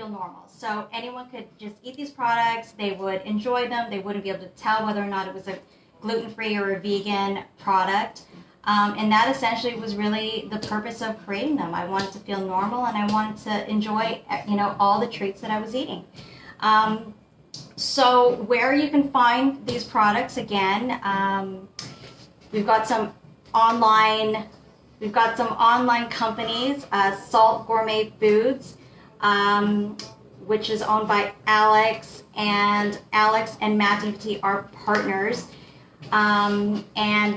feel normal. So anyone could just eat these products. They would enjoy them. They wouldn't be able to tell whether or not it was a gluten-free or a vegan product. And that essentially was really the purpose of creating them. I wanted to feel normal, and I wanted to enjoy, all the treats that I was eating. So where you can find these products, again, we've got some online companies, Salt Gourmet Foods, which is owned by Alex and Matthew T are partners. And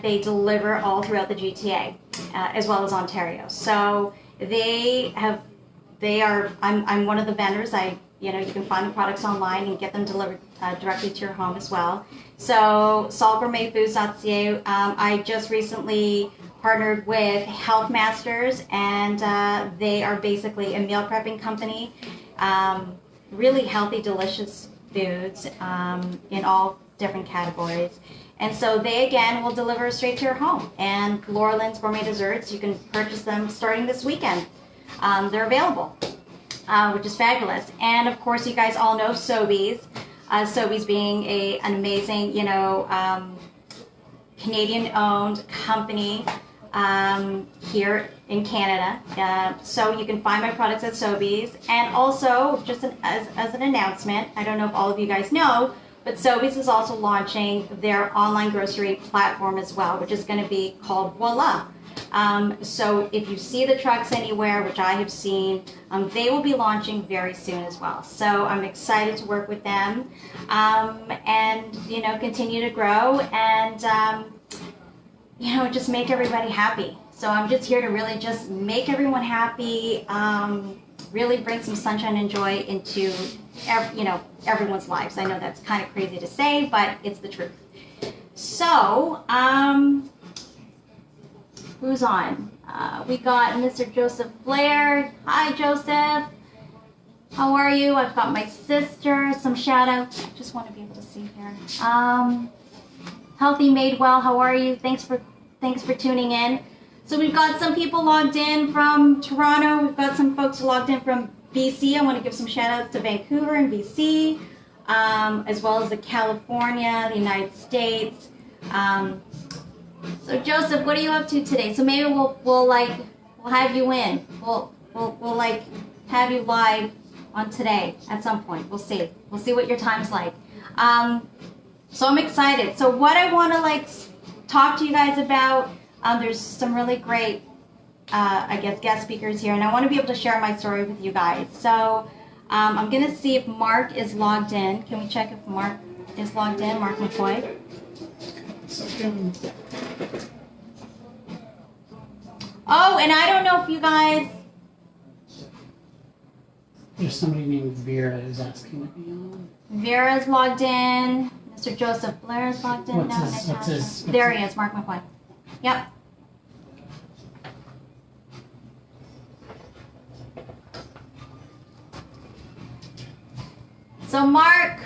they deliver all throughout the GTA, as well as Ontario. So I'm one of the vendors. You can find the products online and get them delivered directly to your home as well. So saltgourmetfoods.ca. I just recently partnered with Health Masters, and they are basically a meal prepping company. Really healthy, delicious foods in all different categories. And so they, again, will deliver straight to your home. And Lorelyn's Gourmet Desserts, you can purchase them starting this weekend. They're available, which is fabulous. And, of course, you guys all know Sobeys. Sobeys being an amazing, Canadian-owned company here in Canada. So you can find my products at Sobeys. And also, just as an announcement, I don't know if all of you guys know, but Sobeys is also launching their online grocery platform as well, which is going to be called Voila. So if you see the trucks anywhere, which I have seen, they will be launching very soon as well. So I'm excited to work with them and, continue to grow and, just make everybody happy. So I'm just here to really just make everyone happy, really bring some sunshine and joy into everyone's lives. I know that's kind of crazy to say, but it's the truth. So, who's on? We got Mr. Joseph Blair. Hi, Joseph. How are you? I've got my sister. Some shout outs. Just want to be able to see here. Healthy Made Well. How are you? Thanks for tuning in. So we've got some people logged in from Toronto. We've got some folks logged in from BC. I want to give some shout outs to Vancouver and BC, as well as the California, the United States. So Joseph, what are you up to today? So maybe we'll have you in. We'll have you live on today at some point. We'll see. We'll see what your time's like. So I'm excited. So what I want to talk to you guys about, there's some really great guest speakers here, and I want to be able to share my story with you guys. So I'm going to see if Mark is logged in. Can we check if Mark is logged in? Mark McCoy. Oh, and I don't know if you guys... There's somebody named Vera is asking to be on. Vera's logged in. Mr. Joseph Blair is logged in. There he is, Mark McCoy. Yep. So Mark.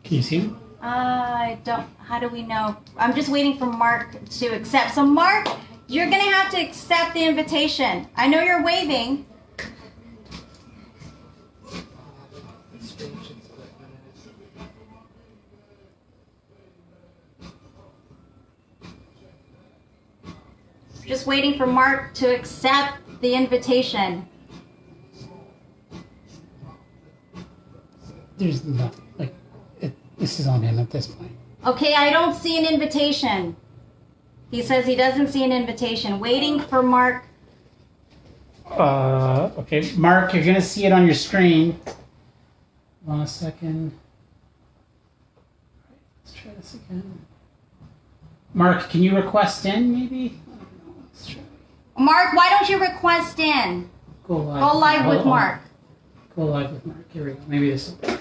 Can you see him? I don't. How do we know? I'm just waiting for Mark to accept. So Mark, you're going to have to accept the invitation. I know you're waving. Just waiting for Mark to accept the invitation. There's nothing. This is on him at this point. Okay, I don't see an invitation. He says he doesn't see an invitation. Waiting for Mark. Okay, Mark, you're gonna see it on your screen. Hold on a second. Let's try this again. Mark, can you request in, maybe? Let's try. Mark, why don't you request in? Go live. Go live with Mark. Go live with Mark. Here we go. Maybe this will...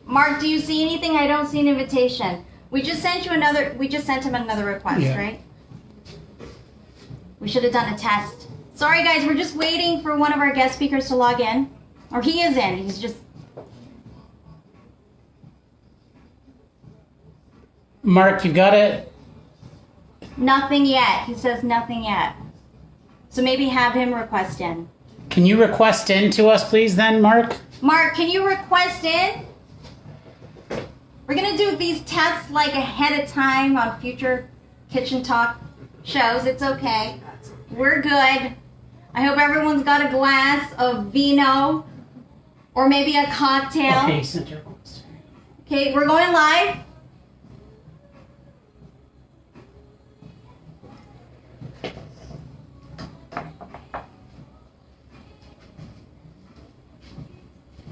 Mark, do you see anything? I don't see an invitation. We just sent him another request, yeah. Right? We should have done a test. Sorry guys, we're just waiting for one of our guest speakers to log in. Or he is in, he's just... Mark, you've got to Nothing yet. He says nothing yet. So maybe have him request in. Can you request in to us, please, then, Mark? Mark, can you request in? We're going to do these tests like ahead of time on future Kitchen Talk shows. It's okay. We're good. I hope everyone's got a glass of vino or maybe a cocktail. Okay, center request. Okay, we're going live.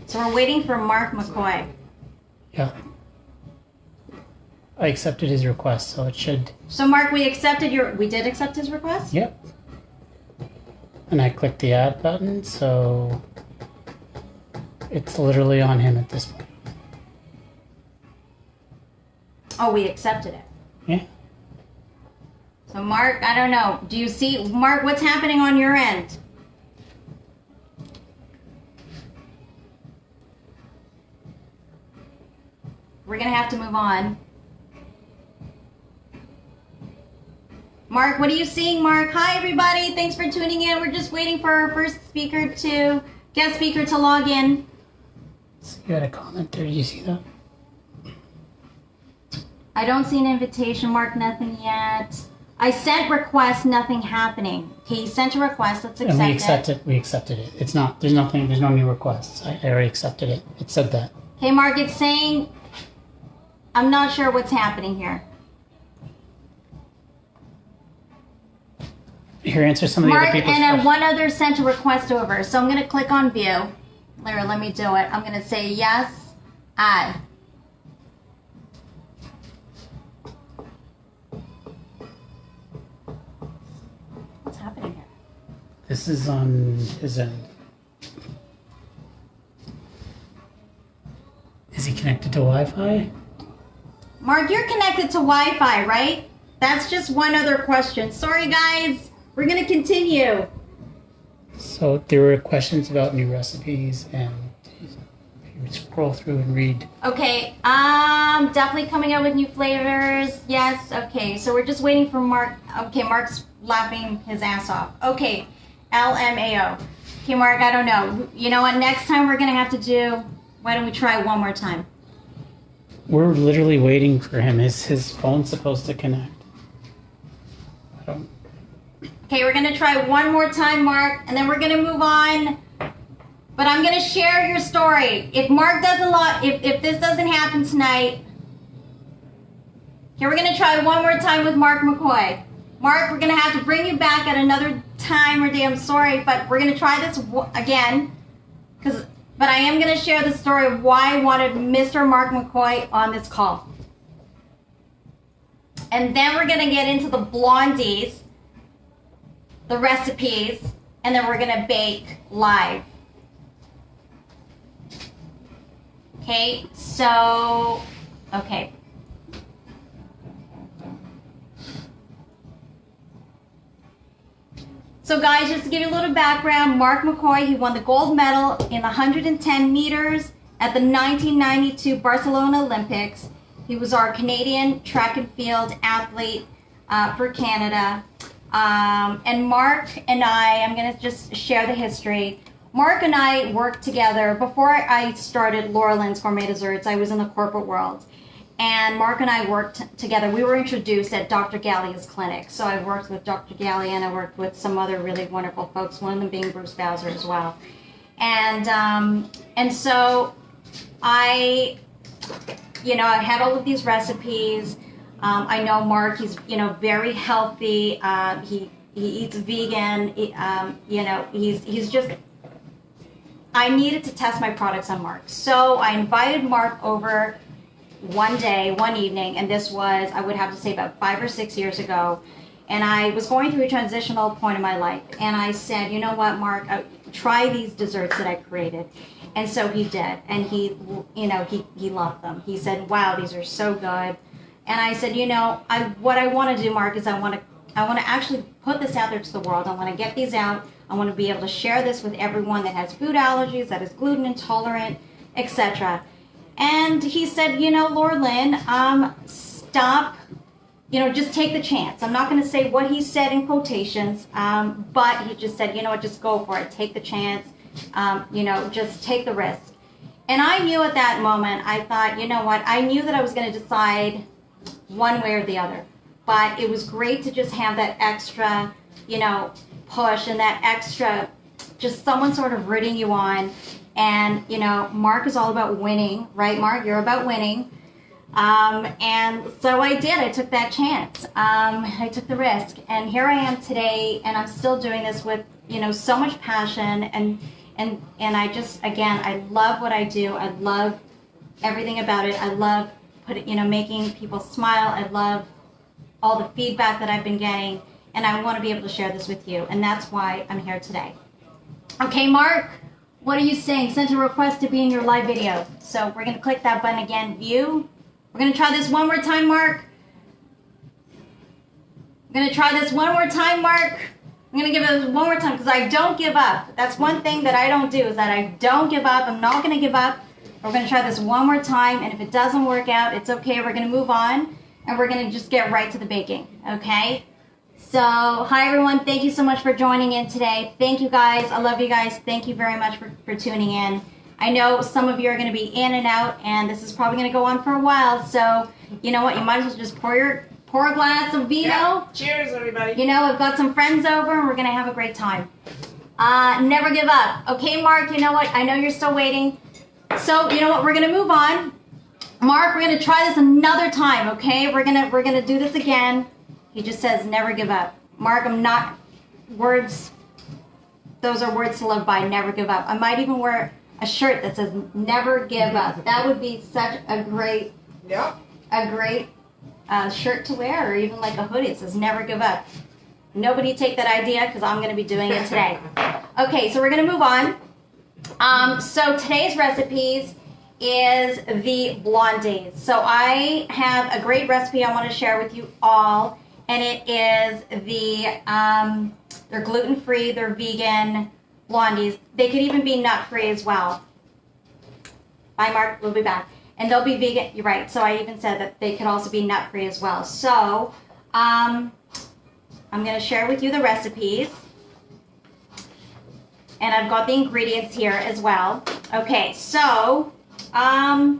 So we're waiting for Mark McCoy. Yeah. I accepted his request, so it should. So Mark, we did accept his request? Yep. And I clicked the add button, so it's literally on him at this point. Oh, we accepted it. Yeah. So Mark, I don't know. Do you see, Mark, what's happening on your end? We're going to have to move on. Mark, what are you seeing, Mark? Hi, everybody. Thanks for tuning in. We're just waiting for our first guest speaker to log in. So you had a comment there. Did you see that? I don't see an invitation, Mark. Nothing yet. I sent request, nothing happening. Okay, he sent a request. Let's accept it. We accepted it. It's not, there's no new requests. I already accepted it. It said that. Okay, Mark, it's saying, I'm not sure what's happening here. Here, answer some of the Mark, other people's and then questions. one other sent a request over. So I'm going to click on view. Lara, let me do it. I'm going to say yes, add. What's happening here? This is on his end. Is he connected to Wi-Fi? Mark, you're connected to Wi-Fi, right? That's just one other question. Sorry, guys. We're going to continue. So there were questions about new recipes, and if you scroll through and read. Okay, definitely coming out with new flavors. Yes, okay. So we're just waiting for Mark. Okay, Mark's laughing his ass off. Okay, LMAO. Okay, Mark, I don't know. You know what? Next time we're going to have to do, why don't we try one more time? We're literally waiting for him. Is his phone supposed to connect? I don't. Okay, we're going to try one more time, Mark, and then we're going to move on. But I'm going to share your story. If Mark doesn't if this doesn't happen tonight, okay, we're going to try one more time with Mark McCoy. Mark, we're going to have to bring you back at another time or day. I'm sorry, but we're going to try this again. But I am going to share the story of why I wanted Mr. Mark McCoy on this call. And then we're going to get into the Blondies, the recipes, and then we're going to bake live. Okay, so, okay. So guys, just to give you a little background, Mark McCoy, he won the gold medal in the 110 meters at the 1992 Barcelona Olympics. He was our Canadian track and field athlete for Canada. And Mark and I'm going to just share the history. Mark and I worked together. Before I started Lorelyn's Gourmet Desserts, I was in the corporate world. And Mark and I worked together. We were introduced at Dr. Gallia's clinic. So I worked with Dr. Gallia and I worked with some other really wonderful folks, one of them being Bruce Bowser as well. And so I had all of these recipes. I know Mark, he's, very healthy. He eats vegan. He's just, I needed to test my products on Mark. So I invited Mark over one evening, and this was, I would have to say, about 5 or 6 years ago. And I was going through a transitional point in my life. And I said, you know what, Mark, try these desserts that I created. And so he did. And he loved them. He said, wow, these are so good. And I said, what I want to do, Mark, is I want to actually put this out there to the world. I want to get these out. I want to be able to share this with everyone that has food allergies, that is gluten intolerant, etc. And he said, Lorelyn, stop just take the chance. I'm not going to say what he said in quotations, but he just said, just go for it. Take the chance. Just take the risk. And I knew at that moment, I thought, you know what? I knew that I was going to decide one way or the other. But it was great to just have that extra, push and that extra, just someone sort of rooting you on. And, Mark is all about winning, right, Mark? You're about winning. And so I did. I took that chance. I took the risk. And here I am today, and I'm still doing this with, so much passion. And I just, again, I love what I do. I love everything about it. I love making people smile. I love all the feedback that I've been getting. And I want to be able to share this with you. And that's why I'm here today. Okay, Mark, what are you saying? Sent a request to be in your live video. So we're going to click that button again, view. We're going to try this one more time, Mark. I'm going to try this one more time, Mark. I'm going to give it one more time because I don't give up. That's one thing that I don't do, is that I don't give up. I'm not going to give up. We're going to try this one more time, and if it doesn't work out, it's okay. We're going to move on, and we're going to just get right to the baking, okay? So, hi everyone. Thank you so much for joining in today. Thank you guys. I love you guys. Thank you very much for tuning in. I know some of you are going to be in and out, and this is probably going to go on for a while, so you know what? You might as well just pour a glass of vino. Yeah. Cheers, everybody. I've got some friends over, and we're going to have a great time. Never give up. Okay, Mark, you know what? I know you're still waiting. So, you know what? We're going to move on. Mark, we're going to try this another time, okay? We're going to do this again. He just says never give up. Mark, those are words to live by, never give up. I might even wear a shirt that says never give up. That would be such a great shirt to wear, or even like a hoodie that says never give up. Nobody take that idea, because I'm going to be doing it today. Okay, so we're going to move on. So today's recipes is the Blondies. So I have a great recipe I want to share with you all, and it is they're gluten-free, they're vegan Blondies. They could even be nut-free as well. Bye, Mark. We'll be back. And they'll be vegan. You're right. So I even said that they could also be nut-free as well. So I'm going to share with you the recipes. And I've got the ingredients here as well. Okay, so I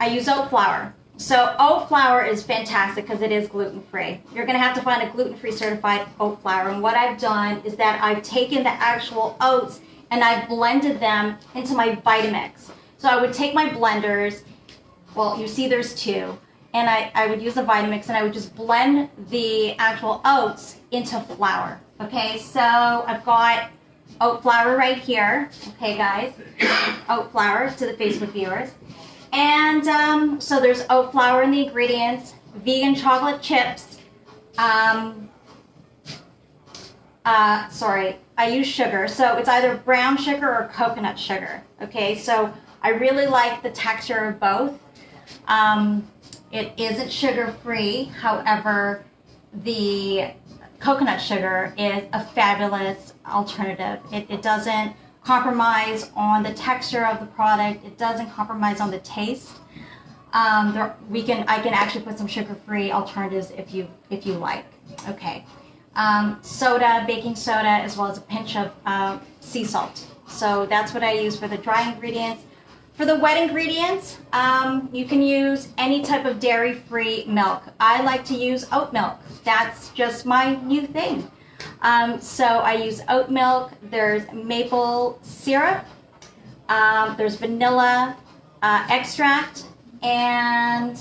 use oat flour. So oat flour is fantastic because it is gluten-free. You're going to have to find a gluten-free certified oat flour. And what I've done is that I've taken the actual oats and I've blended them into my Vitamix. So I would take my blenders, well, you see there's two, and I would use the Vitamix and I would just blend the actual oats into flour. Okay, so I've got oat flour right here. Okay, guys, oat flour to the Facebook viewers. And so there's oat flour in the ingredients, vegan chocolate chips. Sorry, I use sugar. So it's either brown sugar or coconut sugar. Okay, so I really like the texture of both. It isn't sugar-free. However, the coconut sugar is a fabulous alternative. It doesn't compromise on the texture of the product. It doesn't compromise on the taste. I can actually put some sugar-free alternatives if you like. Okay, soda, baking soda, as well as a pinch of sea salt. So that's what I use for the dry ingredients. For the wet ingredients, you can use any type of dairy-free milk. I like to use oat milk. That's just my new thing. So I use oat milk, there's maple syrup, there's vanilla extract, and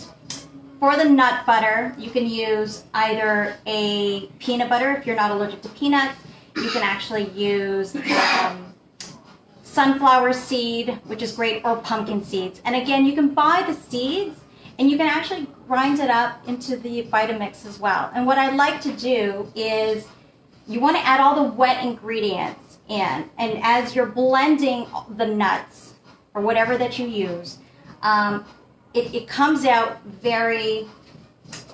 for the nut butter, you can use either a peanut butter if you're not allergic to peanuts. You can actually use sunflower seed, which is great, or pumpkin seeds. And again, you can buy the seeds and you can actually grind it up into the Vitamix as well. And what I like to do is you want to add all the wet ingredients in, and as you're blending the nuts or whatever that you use, it comes out very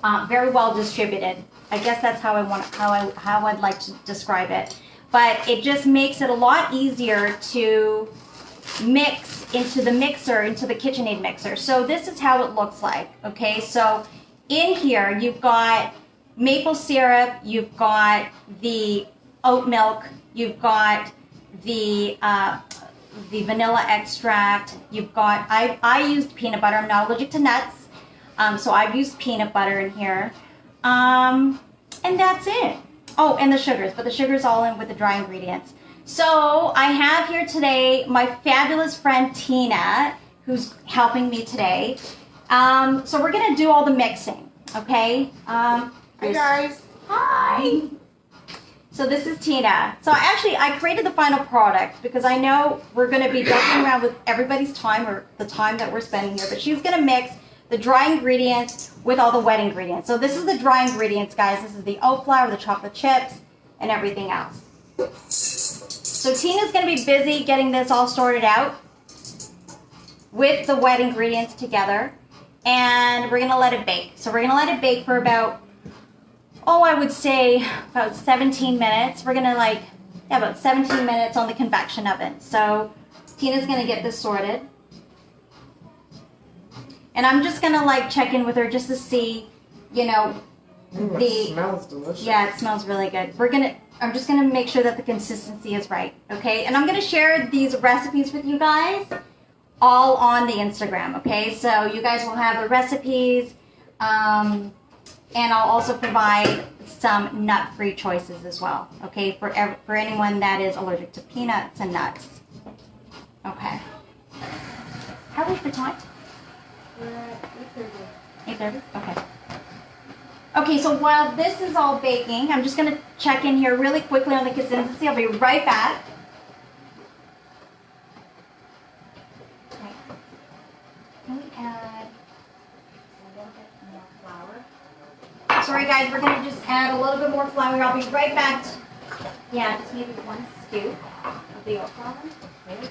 well distributed. I guess that's how how I'd like to describe it. But it just makes it a lot easier to mix into the mixer, into the KitchenAid mixer. So this is how it looks like, okay? So in here, you've got maple syrup, you've got the oat milk, you've got the vanilla extract, you've got, I used peanut butter. I'm not allergic to nuts, so I've used peanut butter in here. And that's it. Oh, and the sugars, but the sugar's all in with the dry ingredients. So I have here today my fabulous friend Tina, who's helping me today. So we're gonna do all the mixing, okay? Hi guys. Hi. So this is Tina. So actually I created the final product because I know we're gonna be joking around with everybody's time or the time that we're spending here, but she's gonna mix the dry ingredients with all the wet ingredients. So this is the dry ingredients, guys. This is the oat flour, the chocolate chips, and everything else. So Tina's gonna be busy getting this all sorted out with the wet ingredients together, and we're gonna let it bake. So we're gonna let it bake for about, I would say about 17 minutes. We're gonna about 17 minutes on the convection oven. So Tina's gonna get this sorted. And I'm just gonna check in with her just to see, It smells delicious. Yeah, it smells really good. I'm just gonna make sure that the consistency is right, okay? And I'm gonna share these recipes with you guys all on the Instagram, okay? So you guys will have the recipes, and I'll also provide some nut-free choices as well, okay? For anyone that is allergic to peanuts and nuts. Okay. How late for time? 8:30? Okay. Okay, so while this is all baking, I'm just going to check in here really quickly on the consistency. I'll be right back. Okay. Can we add a little bit more flour? Sorry guys, we're going to just add a little bit more flour. I'll be right back. Yeah, just maybe 1 scoop of the oat flour. Okay.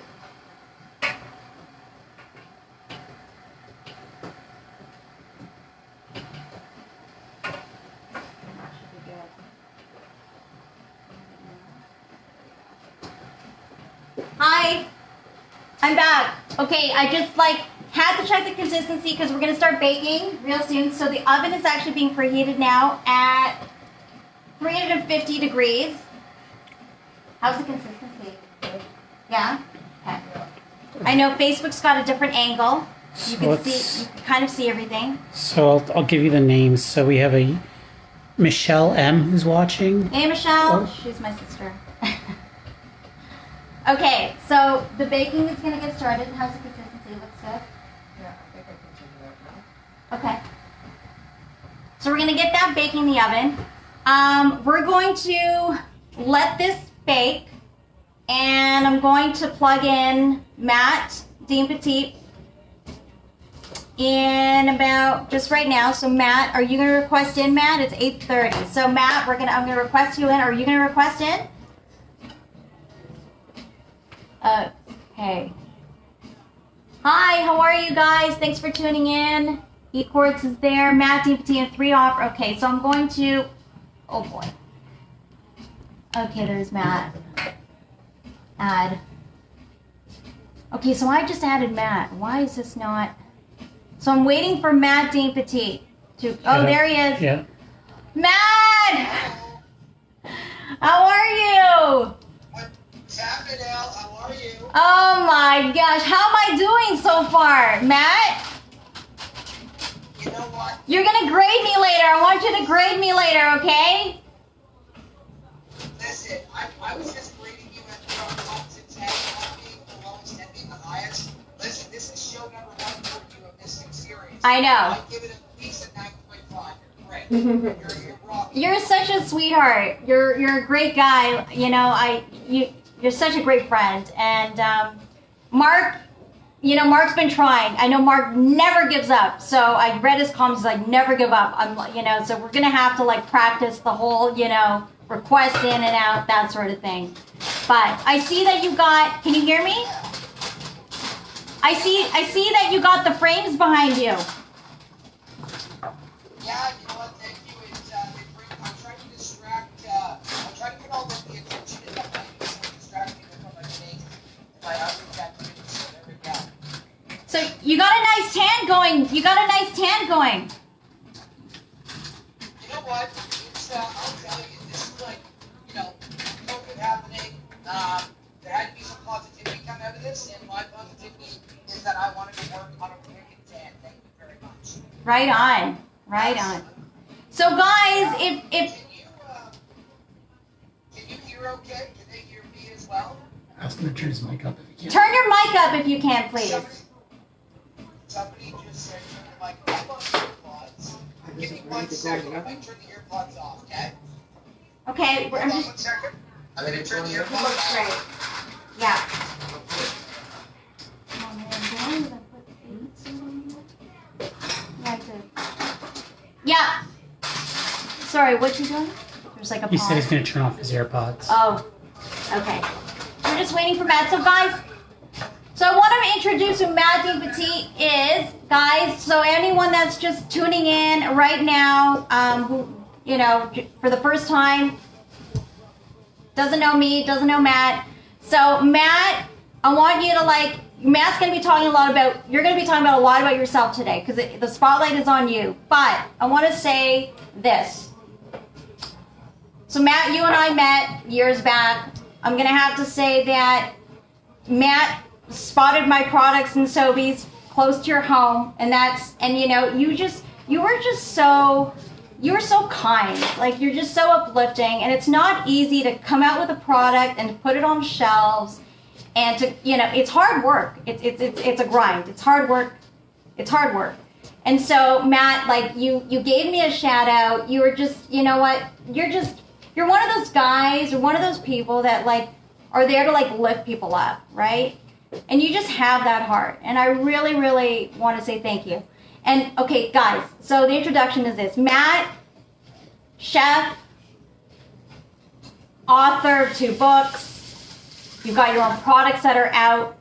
Hi, I'm back. Okay, I just had to check the consistency because we're gonna start baking real soon. So the oven is actually being preheated now at 350 degrees. How's the consistency? Yeah? Okay. I know Facebook's got a different angle. You can kind of see everything. So I'll give you the names. So we have a Michelle M who's watching. Hey Michelle, she's my sister. Okay, so the baking is going to get started. How's the consistency? Looks good? Yeah, I think I can do that now. Okay. So we're going to get that baking in the oven. We're going to let this bake, and I'm going to plug in Matt Dean Petit in about just right now. So Matt, are you going to request in, Matt? It's 8:30. So Matt, I'm going to request you in. Are you going to request in? Okay. Hi, how are you guys? Thanks for tuning in. eCords is there. Matt DPT and 3 off. Okay, so I'm going to, oh boy. Okay, there's Matt. Add. Okay, so I just added Matt. Why is this not? So I'm waiting for Matt Dean Petit to, oh, there he is. Yeah. Matt! How are you? What's happening, Al? How are you? Oh my gosh, how am I doing so far, Matt? You know what? You're gonna grade me later. I want you to grade me later, okay? Listen, I was just grading you at from 1 to 10, 1 being the lowest, 10 being the highest. Listen, this is show number 1 for you of this series. I know. I give it at least a 9.5. You're great. You're rock. You're such a sweetheart. You're a great guy. You know, you're such a great friend. And Mark, you know, Mark's been trying. I know Mark never gives up. So I read his comments like never give up. You know, so we're gonna have to practice the whole, you know, request in and out, that sort of thing. But I see that you got. Can you hear me? I see that you got the frames behind you. Yeah, you know what? Thank you. I'm trying to distract. I'm trying to put all the attention in my face and distract people from my face. My outreach activities. You got a nice tan going. You got a nice tan going. You know what? It's, I'll tell you, this is like, you know, COVID happening. There had to be some positivity come out of this, and my positivity is that I wanted to work on a wicked tan. Thank you very much. Right on. Right on. So guys, if Can you hear okay? Can they hear me as well? I was gonna turn his mic up if you can. turn your mic up if you can, please. Somebody just said turn the mic up on the earpods. Give me 1 second. I might turn the earpods off, okay? Okay, Hold I'm on just. 1 second. I'm going to turn the It earpods looks off. great. Yeah. Oh man, did I put eights in here? Yeah, I did. Yeah. Sorry, what's he doing? There's like a He pause. said he's gonna turn off his AirPods. Oh, okay. We're just waiting for Matt. So guys, so I want to introduce who Matt Petite is, guys. So anyone that's just tuning in right now, who, you know, for the first time, doesn't know me, doesn't know Matt. So Matt, I want you to Matt's going to be talking a lot about, you're going to be talking about a lot about yourself today because the spotlight is on you. But I want to say this. So Matt, you and I met years back. I'm going to have to say that Matt spotted my products in Sobeys close to your home. And you know, you were so kind. Like, you're just so uplifting. And it's not easy to come out with a product and to put it on shelves. And to, you know, it's hard work. It's a grind. It's hard work. It's hard work. And so Matt, like, you gave me a shout out. You were just, you know what? You're one of those guys or one of those people that are there to lift people up, right? And you just have that heart. And I really, really want to say thank you. And okay, guys, so the introduction is this. Matt, chef, author of 2 books. You've got your own products that are out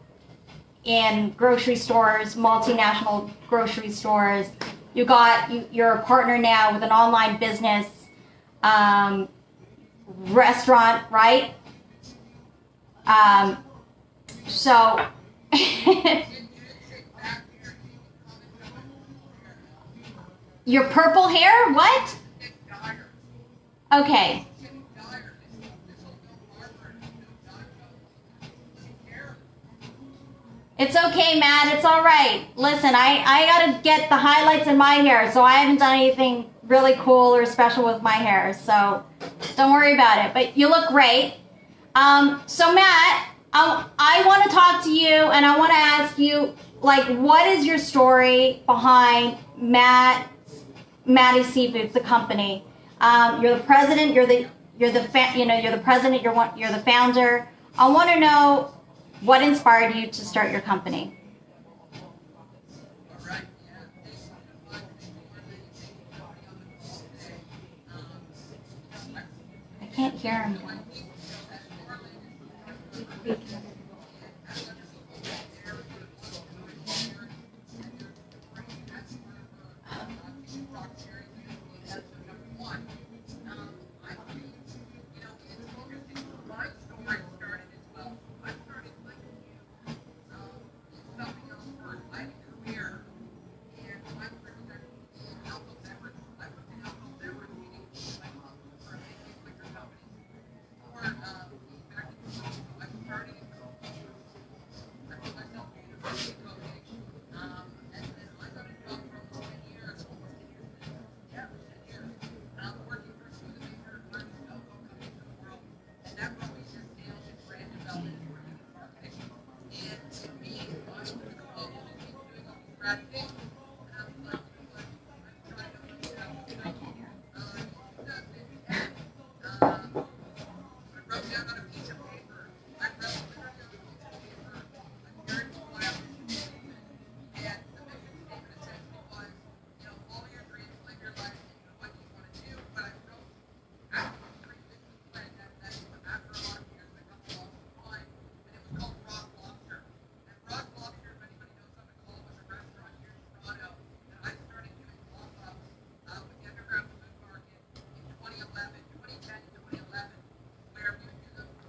in grocery stores, multinational grocery stores. You're a partner now with an online business. Restaurant, right? So your purple hair, what? Okay. It's okay, Matt. It's all right. Listen, I gotta get the highlights in my hair, so I haven't done anything really cool or special with my hair, so don't worry about it. But you look great. So Matt, I want to talk to you, and I want to ask you, what is your story behind Maddie Seafoods, the company? You're the president. You're the president. You're the founder. I want to know what inspired you to start your company. I can't hear him.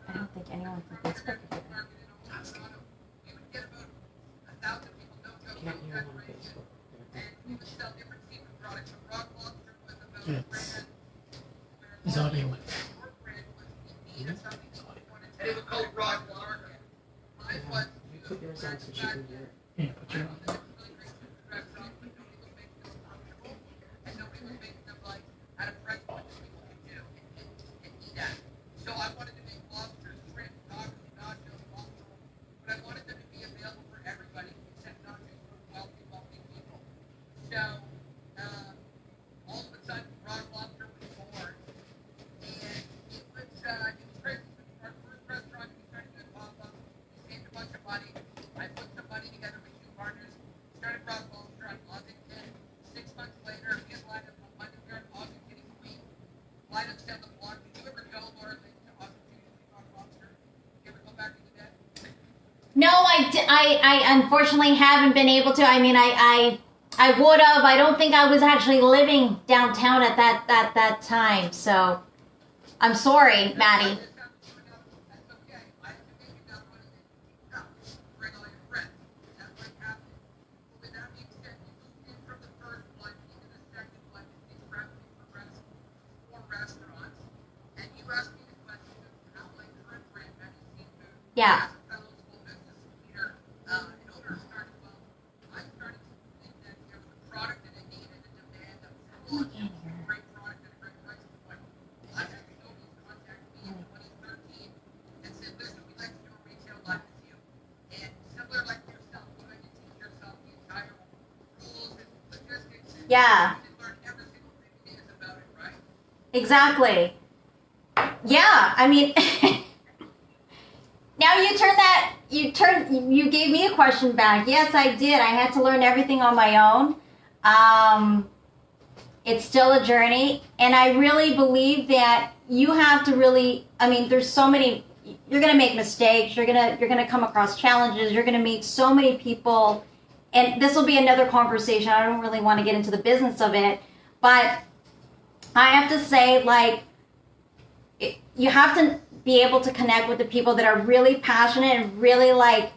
I don't think anyone can Facebook it. play with. And it was called Rock Larkin. Mine was You put yours on so she can hear it. Yeah, put your and nobody was making them like at a price point that people could do and eat at. So I wanted to make lobster, shrimp, tacos, nachos, lobster, but I wanted them to be available for everybody except not just for wealthy people. So all of a sudden, Rock Lobster was born, and it was crazy. Our first restaurant, we started doing pop-ups. We saved a bunch of money. I put some money together with two partners. Started Rock Lobster on Ossington. 6 months later, we had lined up on Monday. We were on Ossington and Queen. Lined up 7 blocks. Did you ever go, Lorelyn, to Ossington and Rock Lobster? Did you ever go back in the day? No, I unfortunately haven't been able to. I mean, I would have. I don't think I was actually living downtown at that time. So I'm sorry, Maddie. That's okay. I have to make enough money that you can come. Bring all your friends. That's what happened. But with that being said, we moved in from the first one into the second one. It's rapidly progressed 4 restaurants. And you asked me the question of how my current brand, Maddie Seafood, Yeah. as a fellow small business leader and owner started well. I started to think that there was a product that I needed, a demand that was full, a great product at a great price point. I had Sobeys contact me in 2013 and said, listen, we'd like to do a retail live with you. And similar like yourself, you had to teach yourself the entire rules and logistics. And Yeah. you did learn every single thing it is about it, right? Exactly. Yeah, I mean, now you gave me a question back. Yes, I did. I had to learn everything on my own. It's still a journey, and I really believe that you have to really, I mean, there's so many, you're going to make mistakes, you're going to come across challenges, you're going to meet so many people, and this will be another conversation. I don't really want to get into the business of it, but I have to say, like, you have to be able to connect with the people that are really passionate and really like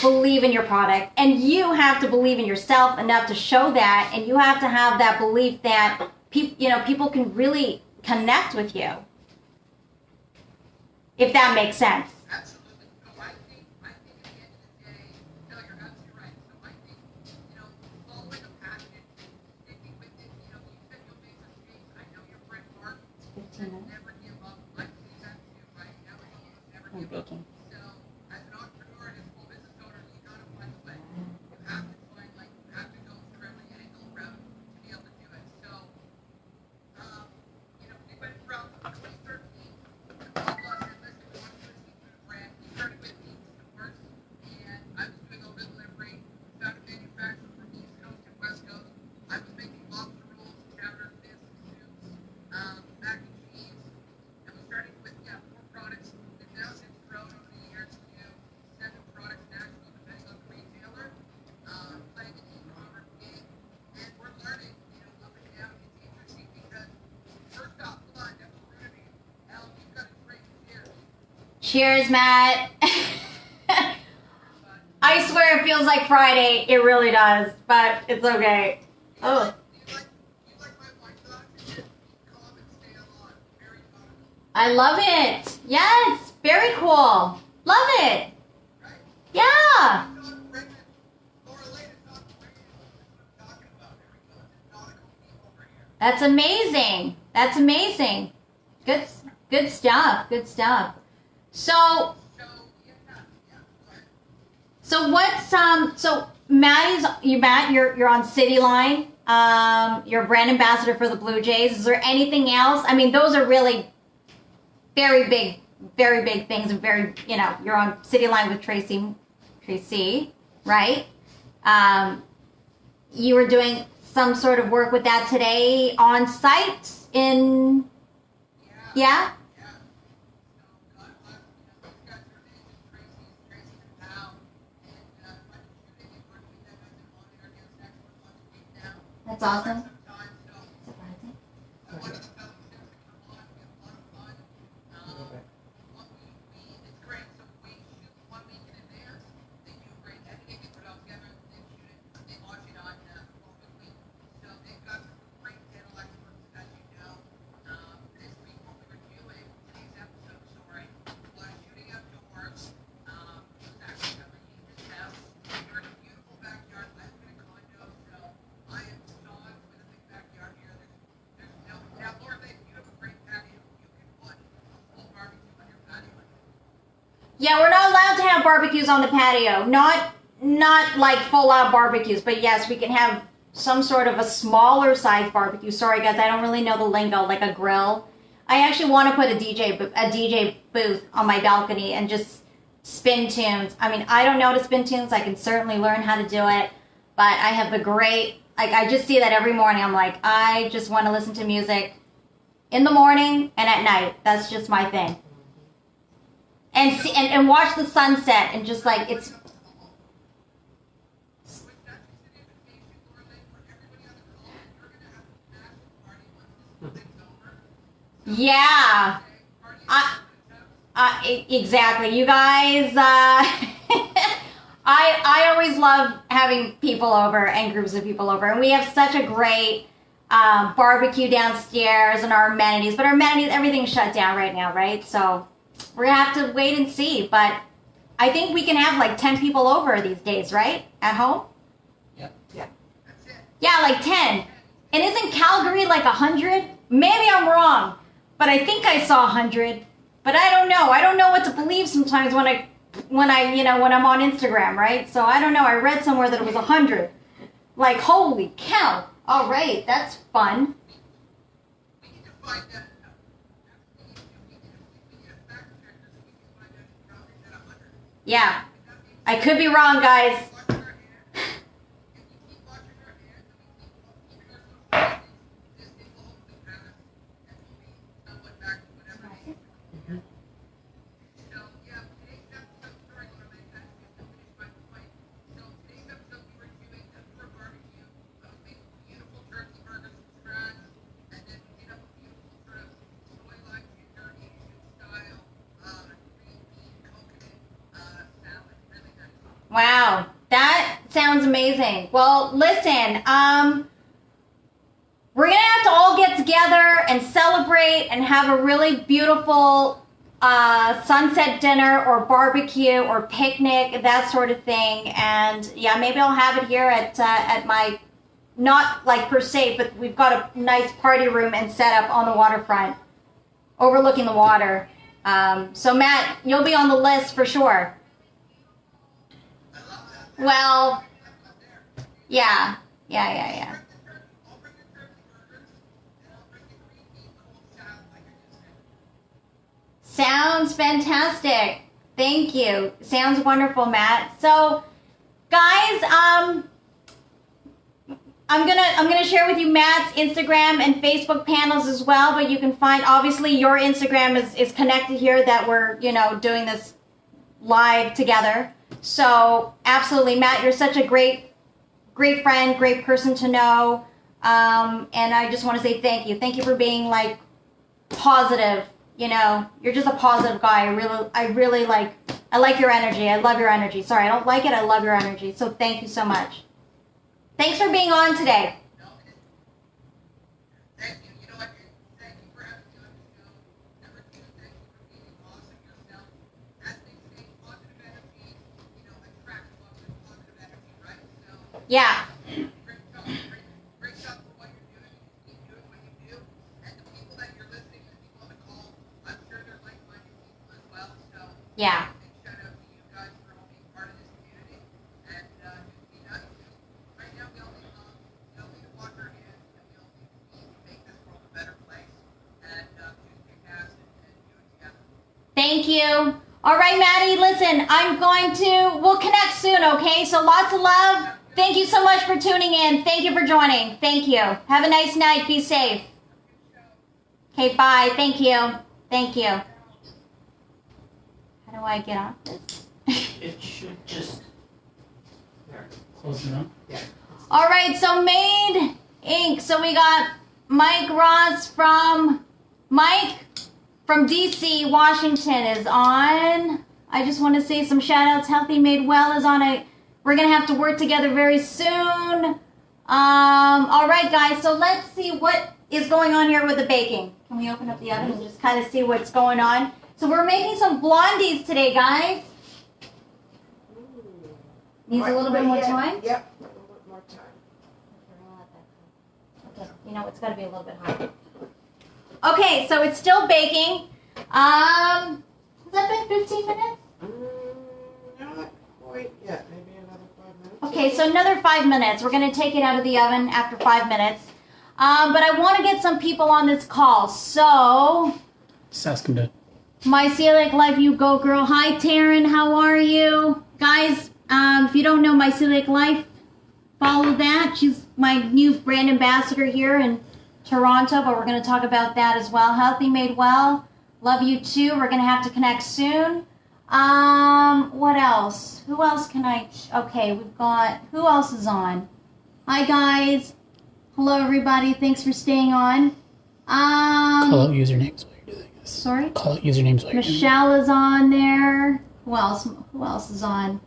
believe in your product, and you have to believe in yourself enough to show that, and you have to have that belief that people can really connect with you, if that makes sense. Absolutely. So I think at the end of the day, no, you're absolutely right. So I think, following a passion, sticking with it, you said you'll make mistakes. I know your friend Mark said never give up. I believe that too, right? Never give up. So as an entrepreneur and a small business owner, you gotta find a way. You have to find, you have to go through every angle route to be able to do it. So, we went from 2013. All of us said, listen, we want to do a seafood brand. We started with meat stores, and I was doing over delivery. We found a manufacturer from East Coast and West Coast. I was making lobster rolls, chowder, fish, soups, mac and cheese. And we started with, 4 products. We've now since grown over the years to 7 products nationally, depending on the retailer, playing an e-commerce game. And we're learning, up and down. It's interesting because, first off, hold on, that's rude of you. Al, you've got a great cheers. Cheers, Matt. I swear it feels like Friday. It really does, but it's okay. Oh, Do you like my wine glass? Calm and stay on. Very thoughtful, I love it. Yes, very cool. Love it. right? Yeah. It's not pregnant. Lorelyn, it's not pregnant. That's what I'm talking about. There we go. It's a nautical theme over here. That's amazing. That's amazing. Good stuff. Good stuff. So, So, yeah. so what's so Matt, you're on City Line. You're a brand ambassador for the Blue Jays. Is there anything else? I mean, those are really very big things, and very, you're on City Line with Tracy, right? You were doing some sort of work with that today on site in, yeah? Yeah. So, God bless, these guys are amazing. Tracy and Al. And, I've been shooting and working with them. I've been on Interviews next for months, week now. That's awesome. Some time, so, I wanted to tell you to come on. We have a lot of fun. It's great. So we shoot 1 week in advance. They do great editing. They put it all together. They shoot it. They launch it on the following week. So they've got some great panel experts, as you know. This week, what we were Yeah, we're not allowed to have barbecues on the patio. Not like full out barbecues, but yes, we can have some sort of a smaller size barbecue. Sorry guys, I don't really know the lingo, like a grill. I actually want to put a DJ booth on my balcony and just spin tunes. I mean, I don't know how to spin tunes. I can certainly learn how to do it, but I have the great, like, I just see that every morning. I'm like, I just want to listen to music in the morning and at night. That's just my thing. And see, and watch the sunset and just like, it's, yeah. Exactly. You guys, I always love having people over and groups of people over. And we have such a great barbecue downstairs and our amenities. But our amenities, everything's shut down right now, right? So we're going to have to wait and see. But I think we can have like 10 people over these days, right? At home? Yep. Yeah. Yeah, like 10. And isn't Calgary like 100? Maybe I'm wrong. But I think I saw 100. But I don't know. I don't know what to believe sometimes when I'm on Instagram, right? So I don't know. I read somewhere that it was 100. Like, holy cow. All right, that's fun. We need to find that. We need a fact check this. We can find out if Calgary's at 100. Yeah. I could be wrong, guys. Washing our hands. If we keep washing our hands and we keep keeping our social distance, this thing will hopefully pass and we'll be somewhat back to whatever it is. So, yeah, today's episode, sorry, Lorelyn, I didn't finish my point. So, today's episode, we were doing a for barbecue. I was making beautiful turkey burgers from scratch, and then we did up a beautiful sort of soy lime ginger Asian style green bean coconut salad. Really nice. Wow. That sounds amazing. Well, listen, we're going to have to all get together and celebrate and have a really beautiful sunset dinner or barbecue or picnic, that sort of thing. And yeah, maybe I'll have it here at my, not like per se, but we've got a nice party room and set up on the waterfront, overlooking the water. So Matt, you'll be on the list for sure. Well, yeah. I'll bring the turkey burgers, and I'll bring the green bean cold salad like I just said. Sounds fantastic. Thank you. Sounds wonderful, Matt. So, guys, I'm gonna share with you Matt's Instagram and Facebook panels as well. But you can find, obviously, your Instagram is connected here that we're doing this live together. So, absolutely, Matt, you're such a great friend, great person to know. And I just want to say thank you. Thank you for being like positive. You're just a positive guy. I like your energy. I love your energy. Sorry, I don't like it. I love your energy. So thank you so much. Thanks for being on today. No, thank you. You know what? Thank you for having me on the show. Number two, thank you for being awesome yourself. As they say, positive energy, attracts positive energy, right? So, Yeah. Great job for what you're doing. Keep doing what you do. And the people that you're listening to, the people on the call, I'm sure they're like-minded people as well. So, Yeah. big shout out to you guys for all being part of this community. And just be nice. Right now, we all need to wash our hands, and we all need to make this world a better place. And just kick ass and do it together. Thank you. All right, Maddie, listen, we'll connect soon, okay? So lots of love. Thank you so much for tuning in. Thank you for joining. Thank you. Have a nice night. Be safe. Okay, bye. Thank you. Thank you. How do I get off this? It should just. There. Close enough. Yeah. All right, so Made Inc. So we got Mike Ross from DC, Washington is on. I just want to say some shout outs. Healthy Made Well is on it. We're going to have to work together very soon. All right, guys, so let's see what is going on here with the baking. Can we open up the oven and just kind of see what's going on? So we're making some blondies today, guys. Needs a little bit more time? Yep, a little bit more time. Okay, it's got to be a little bit hot. Okay, so it's still baking. Has that been 15 minutes? Wait, yeah, maybe another 5 minutes. Okay, so another 5 minutes. We're going to take it out of the oven after 5 minutes. But I want to get some people on this call. So, Just ask him to. my Celiac Life, you go girl. Hi, Taryn. How are you? Guys, if you don't know my Celiac Life, follow that. She's my new brand ambassador here in Toronto, but we're going to talk about that as well. Healthy Made Well. Love you too. We're going to have to connect soon. What else? Who else can I... Okay, we've got... Who else is on? Hi, guys. Hello, everybody. Thanks for staying on. Call out usernames while you're doing this. Sorry? Call out usernames while you're doing Michelle is on there. Who else? Who else is on?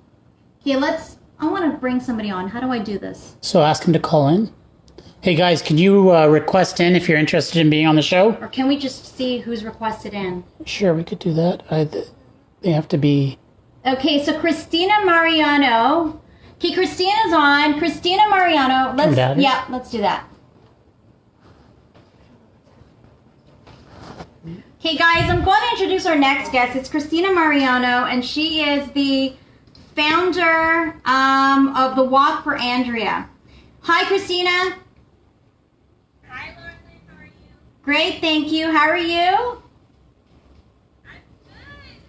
Okay, I want to bring somebody on. How do I do this? So ask him to call in. Hey guys, can you request in if you're interested in being on the show? Or can we just see who's requested in? Sure, we could do that. They have to be... Okay, so Christina Mariano. Okay, Christina's on. Christina Mariano. Let's do that. Okay, guys, I'm going to introduce our next guest. It's Christina Mariano, and she is the founder of the Walk for Andrea. Hi, Christina. Hi, Lorelyn. How are you? Great, thank you. How are you? I'm good.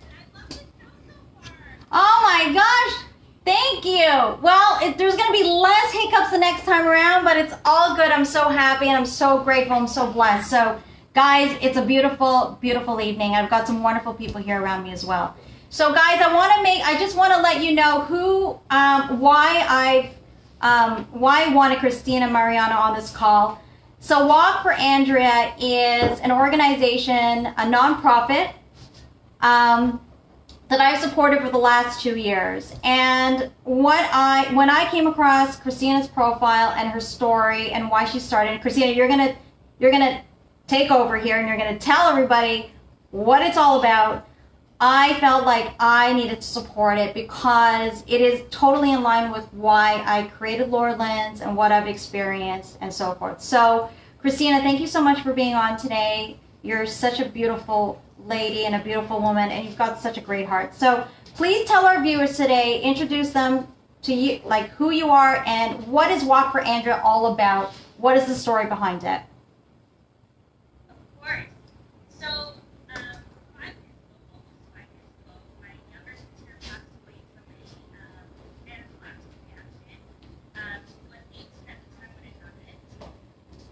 I love the show so far. Oh my gosh, thank you. Well, there's going to be less hiccups the next time around, but it's all good. I'm so happy and I'm so grateful. I'm so blessed. So, guys, it's a beautiful, beautiful evening. I've got some wonderful people here around me as well. So, guys, I just want to let you know why I wanted Christina Mariano on this call. So, Walk for Andrea is an organization, a nonprofit, that I've supported for the last 2 years. And when I came across Christina's profile and her story and why she started, Christina, you're gonna take over here and you're gonna tell everybody what it's all about. I felt like I needed to support it because it is totally in line with why I created Lorelyn's and what I've experienced and so forth. So, Christina, thank you so much for being on today. You're such a beautiful lady and a beautiful woman, and you've got such a great heart. So please tell our viewers today, introduce them to you, like who you are and what is Walk for Andrea all about. What is the story behind it? Of course. So, 5 years ago, almost 5 years ago, my younger sister passed away from an anaphylactic reaction. She was 18 at the time when it happened.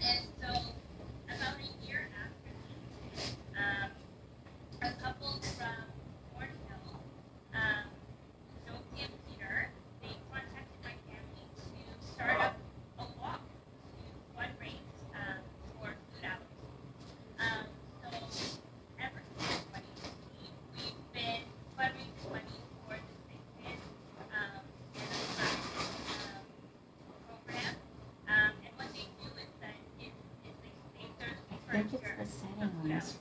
And so, about a year after the incident, a couple from Cornhill, Josie and Peter, they contacted my family to start up a walk to fundraise for food allergies. So ever since 2015, we've been fundraising money for the sickness and program. And what they do is that they save their research for food allergies.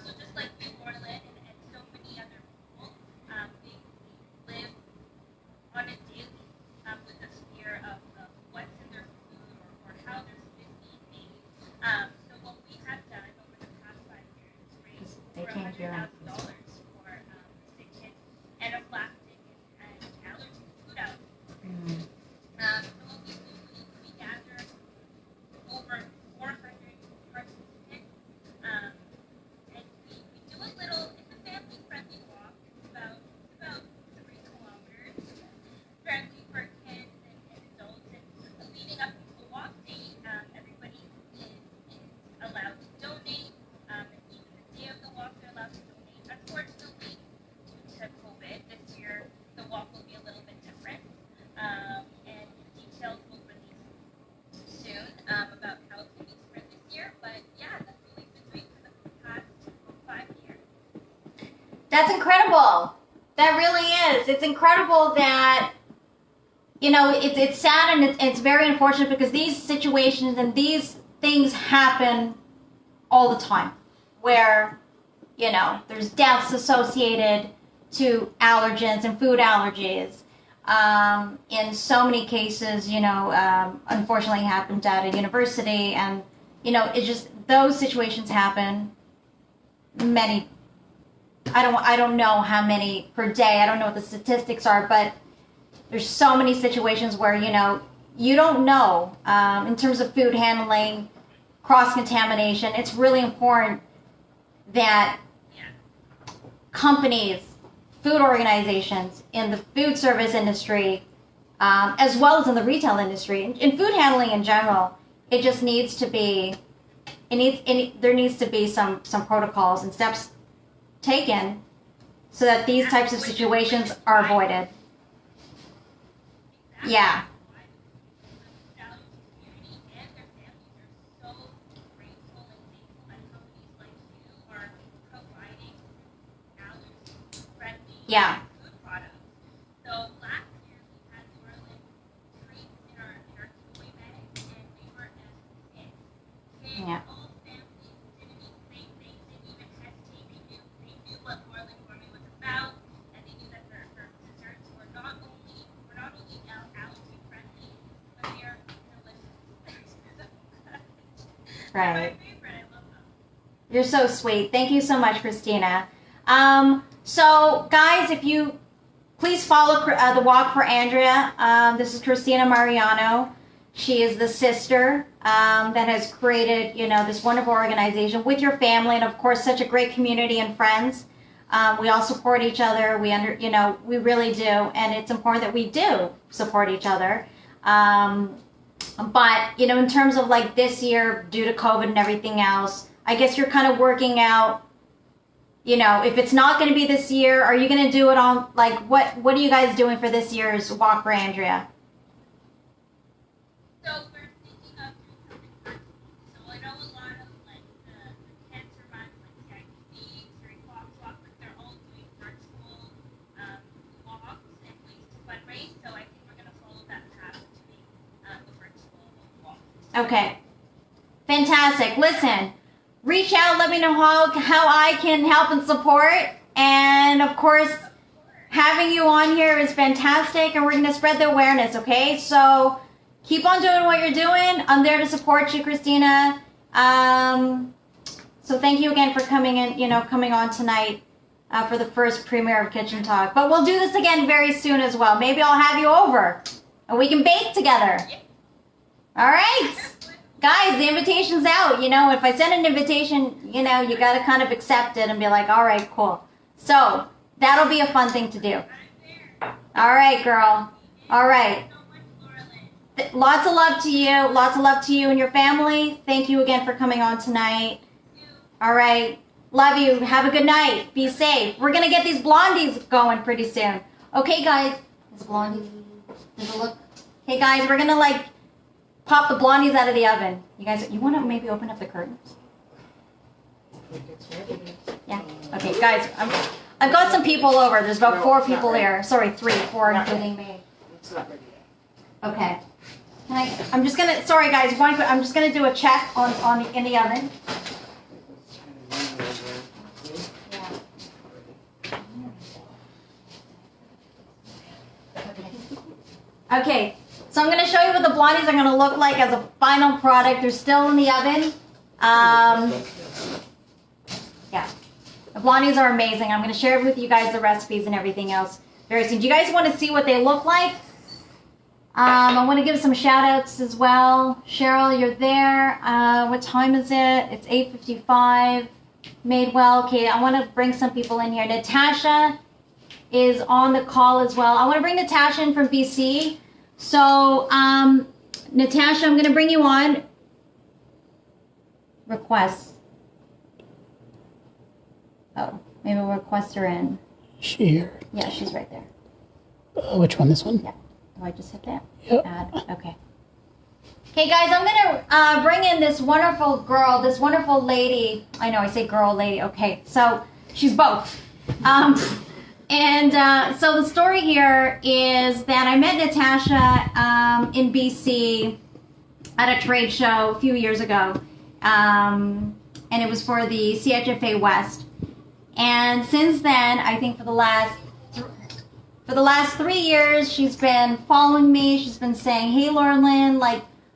So just like you, Lorelyn, and so many other people, we live on a daily with the fear of what's in their food or how their food is being made. So what we have done over the past 5 years is raise over $100,000 for sick kids, anaphylactic and allergy food allergies. So what we do is we gather over 400 participants. And we do a little, it's a family-friendly walk. It's about 3 kilometers. Friendly for kids and adults. And leading up to the walk day, everybody is allowed to donate. And even the day of the walk, they're allowed to donate. Unfortunately, due to COVID, this year the walk will be a little bit different. And details will release soon about how it's going to be spread this year. But yeah, that's what we've been doing for the past 5 years. That's incredible. That really is. It's incredible that, it's sad and it's very unfortunate because these situations and these things happen all the time where, there's deaths associated to allergens and food allergies. In so many cases, unfortunately happened at a university and, it's just, those situations happen many. I don't know how many per day. I don't know what the statistics are, but there's so many situations where, you don't know in terms of food handling, cross-contamination. It's really important that companies, food organizations in the food service industry, as well as in the retail industry, in food handling in general, it just needs to be, there needs to be some protocols and steps taken so that these types of situations are avoided. Yeah. Yeah. Food products. So last year we had Lorelyn treats in our giveaway bag, and we were as kids. Yeah. All families didn't even think, they didn't even hesitate. They knew what Lorelyn gourmet was about, and they knew that her desserts were not only allergy friendly, but they are delicious. Right. My favorite. I love them. You're so sweet. Thank you so much, Christina. So, guys, if you please follow the Walk for Andrea. This is Christina Mariano. She is the sister that has created, this wonderful organization with your family, and of course, such a great community and friends. We all support each other. We really do, and it's important that we do support each other. But in terms of like this year, due to COVID and everything else, I guess you're kind of working out. If it's not going to be this year, are you going to do it on, like, what are you guys doing for this year's Walk for Andrea? So we're thinking of doing something virtual. So I know a lot of, like, the cancer runs, like CITV, Surrey Fox Walk, like, they're all doing virtual walks and ways to fundraise. So I think we're going to follow that path of doing the virtual walk. Okay. Fantastic. Listen. Reach out, let me know how I can help and support. And of course, having you on here is fantastic, and we're going to spread the awareness, okay? So keep on doing what you're doing. I'm there to support you, Christina. So thank you again for coming on tonight for the first premiere of Kitchen Talk. But we'll do this again very soon as well. Maybe I'll have you over and we can bake together. All right. Guys, the invitation's out. If I send an invitation, you got to kind of accept it and be like, all right, cool. So that'll be a fun thing to do. All right, girl. All right. Lots of love to you. Lots of love to you and your family. Thank you again for coming on tonight. All right. Love you. Have a good night. Be safe. We're going to get these blondies going pretty soon. Okay, guys. There's blondies. There's a look. Hey, guys, we're going to, pop the blondies out of the oven. You guys, you want to maybe open up the curtains? Yeah. Okay, guys, I've got some people over. There's about 4 people here. Sorry, 4, including me. It's not ready yet. Okay. I'm just gonna. Sorry, guys. I'm just gonna do a check in the oven. Okay. So I'm going to show you what the blondies are going to look like as a final product. They're still in the oven. Yeah. The blondies are amazing. I'm going to share with you guys the recipes and everything else very soon. Do you guys want to see what they look like? I want to give some shout outs as well. Cheryl, you're there. What time is it? It's 8:55. Madewell. Okay, I want to bring some people in here. Natasha is on the call as well. I want to bring Natasha in from BC. So, Natasha, I'm going to bring you on. Requests. Oh, maybe we'll request her in. She here. Yeah, she's right there. Which one? This one? Yeah. Do I just hit that? Yep. Add. Okay. Okay, guys, I'm going to bring in this wonderful girl, this wonderful lady. I know, I say girl, lady. Okay, so she's both. So the story here is that I met Natasha in BC at a trade show a few years ago, and it was for the CHFA West. And since then, I think for the last 3 years, she's been following me. She's been saying, "Hey, Lorelyn,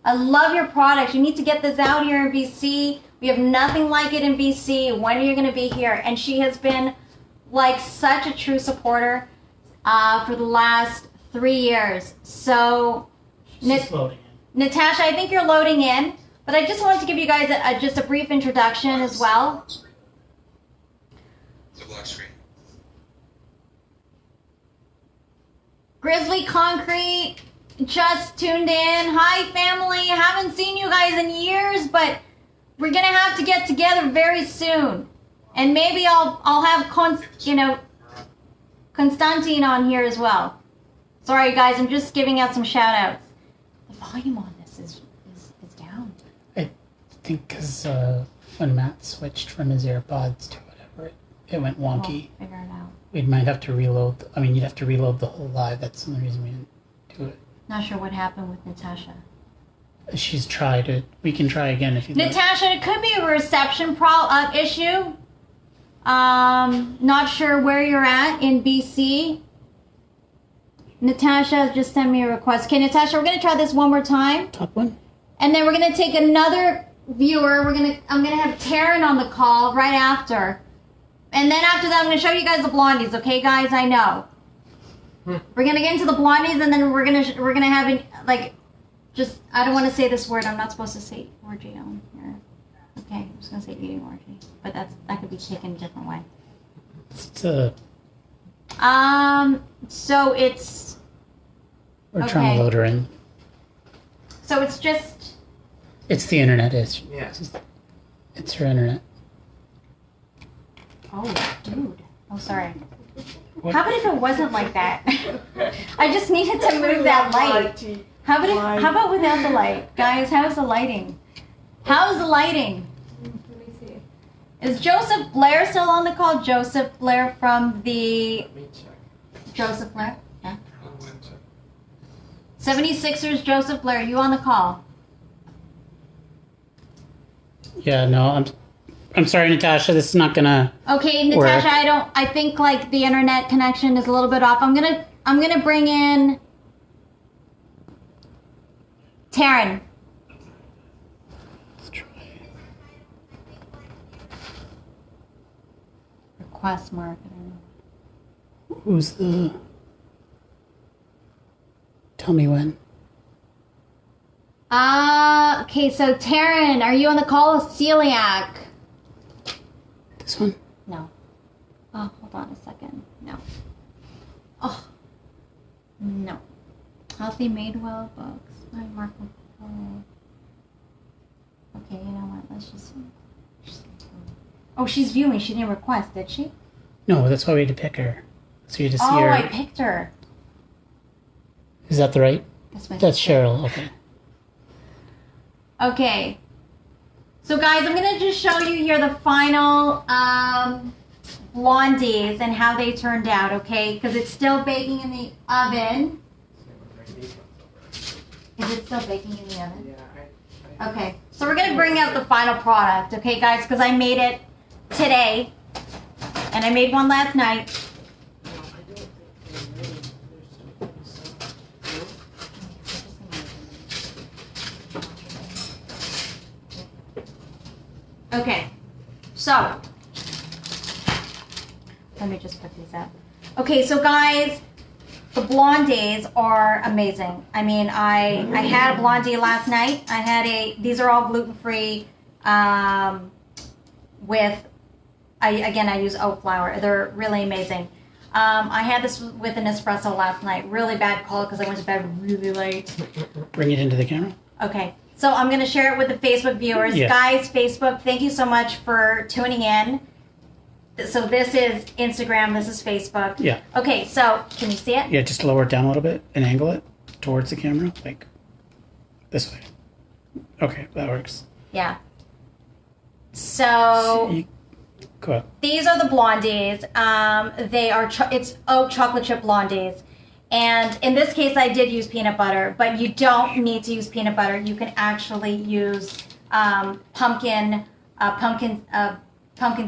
I love your product. You need to get this out here in BC. We have nothing like it in BC. When are you going to be here?" And she has been such a true supporter for the last 3 years. So, She's loading in. Natasha, I think you're loading in, but I just wanted to give you guys just a brief introduction as well. The black screen. Grizzly Concrete just tuned in. Hi, family. Haven't seen you guys in years, but we're gonna have to get together very soon, and maybe I'll have Constantine on here as well. Sorry, guys. I'm just giving out some shout outs. The volume on this is down. I think because when Matt switched from his AirPods to whatever, it went wonky. We'll figure it out. We might have to reload. You'd have to reload the whole live. That's the only reason we didn't do it. Not sure what happened with Natasha. She's tried it. We can try again if you like. Natasha, it could be a reception issue. Not sure where you're at in BC. Natasha just sent me a request. Okay, Natasha, we're gonna try this one more time, Top one? and then we're gonna take another viewer. I'm gonna have Taryn on the call right after, and then after that, I'm gonna show you guys the Blondies. Okay, guys, I know. We're gonna get into the Blondies, and then we're gonna have I don't want to say this word. I'm not supposed to say orgy on here. Okay, I'm just gonna say eating orgy, but that could be taken a different way. It's So it's we're trying to load her in. So it's just. It's the internet. It's her internet. Oh, dude. Oh, sorry. What? How about if it wasn't like that? I just needed to move that light. How about without the light? Guys, how's the lighting? How's the lighting? Let me see. Is Joseph Blair still on the call? Joseph Blair from the... Let me check. Joseph Blair? Yeah. 76ers, Joseph Blair, you on the call? Yeah, no, I'm sorry, Natasha. This is not gonna. Okay, Natasha, work. I think like the internet connection is a little bit off. I'm gonna bring in Taryn. Let's try. Request marketing. Who's the? Tell me when. Okay, so Taryn, are you on the call? Celiac. This one? No. Oh, hold on a second. No. Oh. No. Healthy Made Well books. By Mark McCall. Okay, you know what? Let's just. Oh, she's viewing. She didn't request, did she? No, that's why we had to pick her. So you just see Oh, her. I picked her. Is that the right? That's my That's sister. Cheryl. Okay. Okay. So guys, I'm going to just show you here the final Blondies and how they turned out, okay? Because it's still baking in the oven. Is it still baking in the oven? Yeah, Okay. So we're going to bring out the final product, okay, guys? Because I made it today. And I made one last night. no, I don't think they're ready. They're still Okay, so let me just put these up. Okay, so guys, the Blondies are amazing. I mean, I had a Blondie last night. These are all gluten-free I use oat flour. They're really amazing. I had this with an espresso last night. Really bad call because I went to bed really late. Bring it into the camera. Okay, so I'm going to share it with the Facebook viewers. Yeah. Guys, Facebook, thank you so much for tuning in. So this is Instagram, this is Facebook. Yeah. Okay, so can you see it? Yeah, just lower it down a little bit and angle it towards the camera, like this way. Okay, that works. Yeah. So Go ahead. these are the Blondies. They are it's oat chocolate chip Blondies. And in this case, I did use peanut butter, but you don't need to use peanut butter. You can actually use pumpkin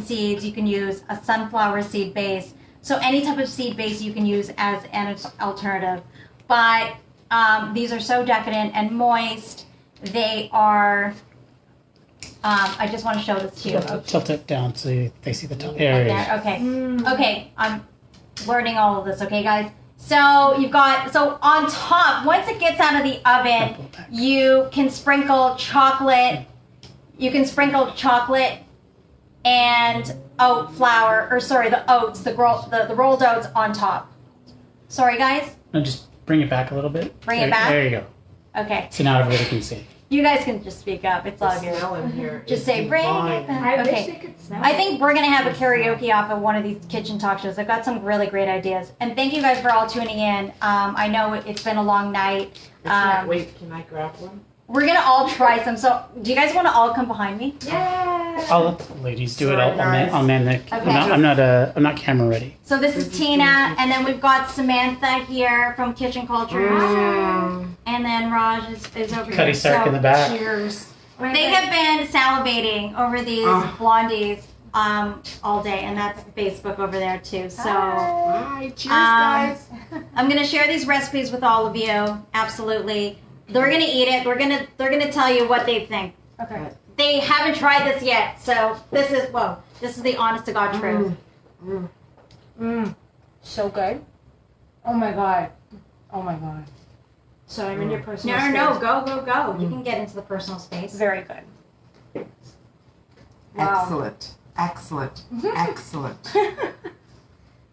seeds. You can use a sunflower seed base. So any type of seed base you can use as an alternative. But these are so decadent and moist. They are. I just want to show this to you. Tilt it down so they see the top Like area. that. Okay. Okay. I'm learning all of this. Okay, guys. So you've got, so on top, once it gets out of the oven, you can sprinkle chocolate. You can sprinkle chocolate and oat flour, or sorry, the oats, the rolled oats on top. Sorry, guys. No, just bring it back a little bit. Bring it back? There you go. Okay. So now everybody can see. You guys can just speak up. It's all The good. smell in here Just is say, bring divine. it back. I wish Okay. they could smell I it. think we're going to have a karaoke off of one of these kitchen talk shows. I've got some really great ideas. And thank you guys for all tuning in. I know it's been a long night. I can't wait. Can I grab one? We're going to all try some. So do you guys want to all come behind me? Yeah. I'll let the ladies do it. Sorry, I'll man the. Okay. I'm not camera ready. So this is Tina, and then we've got Samantha here from Kitchen Cultures. And then Raj is over Cuddy here. Sark So, in the back. cheers. My They God. have been salivating over these blondies all day, and that's Facebook over there too. So Bye. Cheers, guys. I'm gonna share these recipes with all of you. Absolutely, they're gonna eat it. They're gonna tell you what they think. Okay. They haven't tried this yet, so this is the honest to God truth. So good. Oh my god. Oh my god. So I'm in your personal No, space. go. You can get into the personal space. Very good. Wow. Excellent.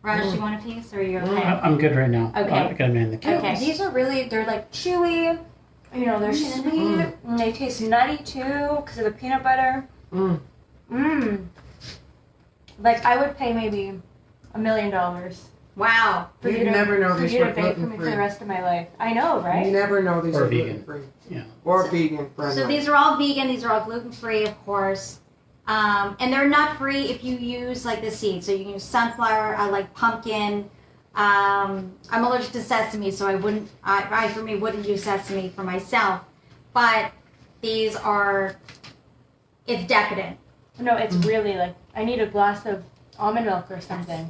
Raj, you want a piece, or are you okay? I'm good right now. Okay. I gotta man the camera. Okay. These are really, they're like chewy. You know, they're sweet. And they taste nutty too because of the peanut butter. Like I would pay maybe $1 million Wow. for You'd you to, never know for these you were to bake for me for the gluten-free. rest of my life. I know, You right? never know these Or are vegan. gluten-free. Yeah. Or vegan friendly. So these are all vegan. These are all gluten-free, of course. And they're nut-free if you use like the seeds. So you can use sunflower. I like pumpkin. I'm allergic to sesame, so I wouldn't use sesame for myself. But these are, it's decadent. No, it's really like I need a glass of almond milk or something.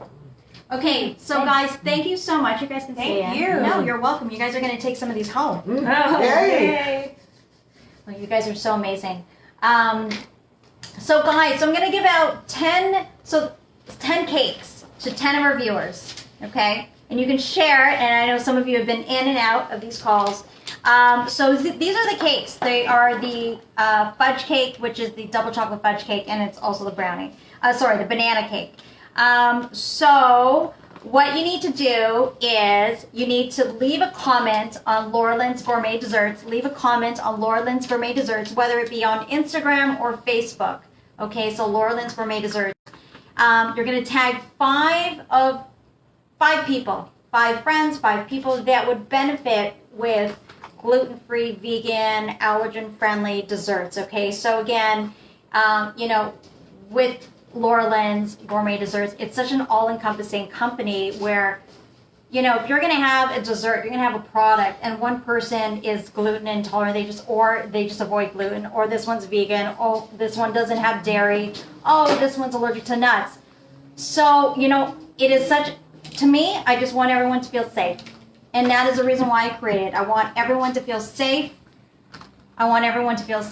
Okay, so guys, thank you so much. You guys can stay Thank in. you. No, you're welcome. You guys are going to take some of these home. Oh, Yay. Well, you guys are so amazing. So guys, so I'm gonna give out 10 cakes to 10 of our viewers, okay? And you can share, and I know some of you have been in and out of these calls. So these are the cakes. They are the fudge cake, which is the double chocolate fudge cake, and it's also the brownie. The banana cake. So what you need to do is you need to leave a comment on Lorelyn's Gourmet Desserts. Leave a comment on Lorelyn's Gourmet Desserts, whether it be on Instagram or Facebook. Okay, so Lorelyn's Gourmet Desserts. You're going to tag 5 people, 5 friends, 5 people that would benefit with gluten-free, vegan, allergen-friendly desserts. Okay, so again, with Lorelyn's Gourmet Desserts, it's such an all-encompassing company where, if you're going to have a dessert, you're going to have a product, and one person is gluten intolerant, they just avoid gluten, or this one's vegan, oh, this one doesn't have dairy, oh, this one's allergic to nuts. So, it is to me, I just want everyone to feel safe. And that is the reason why I created it. I want everyone to feel safe. I want everyone to be able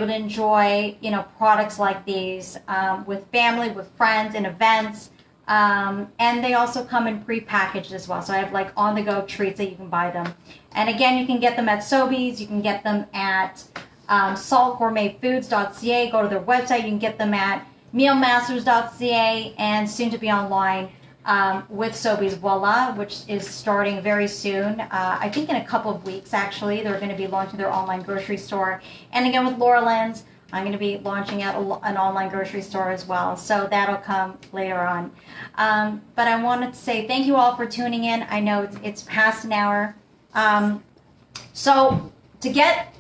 to enjoy, products like these with family, with friends, in events. And they also come in pre-packaged as well. So I have like on-the-go treats that you can buy them. And again, you can get them at Sobeys. You can get them at saltgourmetfoods.ca. Go to their website. You can get them at mealmasters.ca and soon to be online with Sobeys Voila, which is starting very soon. I think in a couple of weeks, actually. They're going to be launching their online grocery store. And again, with Lorelyn's, I'm going to be launching out an online grocery store as well. So that'll come later on. But I wanted to say thank you all for tuning in. I know it's past an hour. So to get